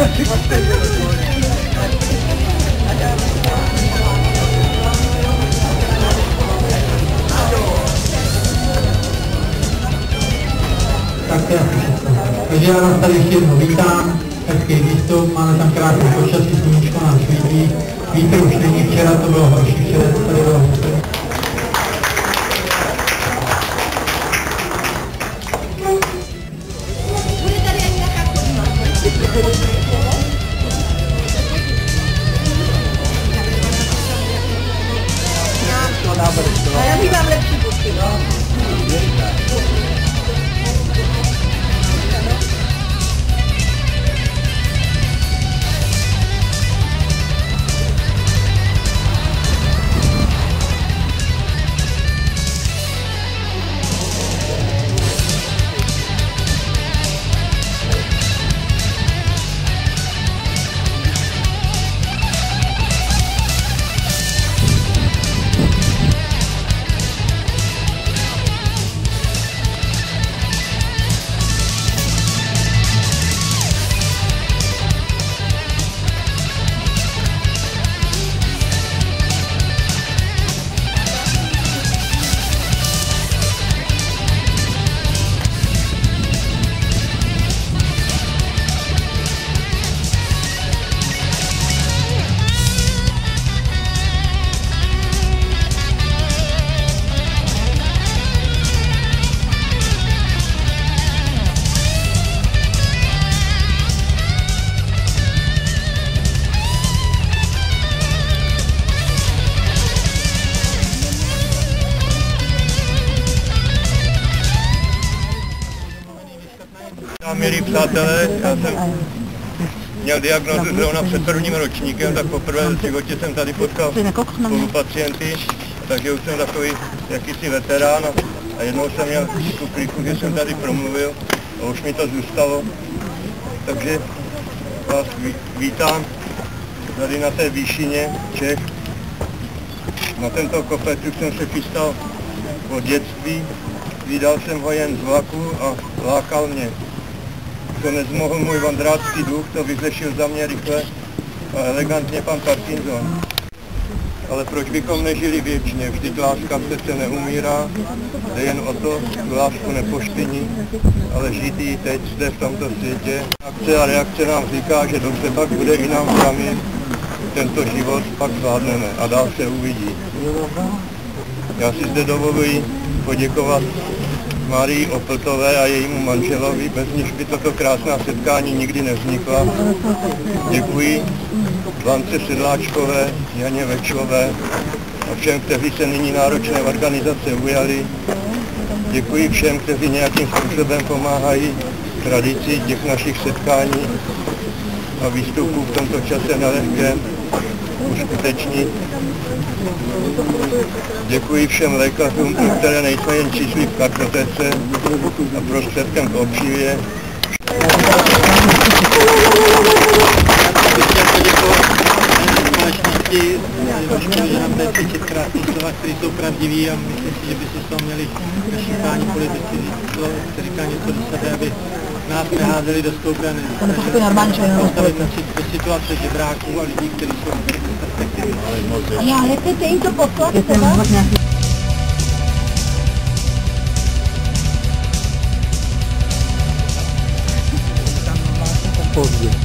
Tak to je asi všechno. Takže já vás tady ještě jednou vítám, hezký výstup, máme tam krásné počasí, sluníčko nám svítí, vítr už není, včera to bylo horší, včera to tady bylo horší. A já bych vám lepší pustí. Milí přátelé, já jsem měl diagnózu zrovna před prvním ročníkem, tak poprvé v životě jsem tady potkal spolupacienty, takže už jsem takový jakýsi veterán a jednou jsem měl tu kliku, že jsem tady promluvil a už mi to zůstalo. Takže vás vítám tady na té výšině Čech. Na tento kopec už jsem se chystal od dětství, viděl jsem ho jen z vlaku a lákal mě. To nezmohl můj vandrátský duch, to vyřešil za mě rychle a elegantně pan Parkinson. Ale proč bychom nežili věčně? Vždyť láska přece neumírá, jde jen o to, tu lásku nepošpiní, ale žít ji teď zde v tomto světě. Akce a reakce nám říká, že dobře pak bude i nám samým, tento život pak zvládneme a dál se uvidí. Já si zde dovoluji poděkovat Marii Opltové a jejímu manželovi, bez nichž by toto krásná setkání nikdy nevznikla. Děkuji Lance Sedláčkové, Janě Večové a všem, kteří se nyní náročné organizace ujali. Děkuji všem, kteří nějakým způsobem pomáhají tradici těch našich setkání a výstupů v tomto čase nelehkém uskutečnit. Děkuji všem lékařům, pro které nejsme jen čísly v kartotéce a prostředkem k obživě. Společnosti, že nám tady cvičit krásný slova, které jsou pravdivý a myslím si, že by si z toho měli naši páni politici říká něco do sebe, aby nás neházeli do stoubrany. Postavit do situace žebráků a lidí, kteří jsou perspektivní. A já nechcete jim to poslat? Pozdě.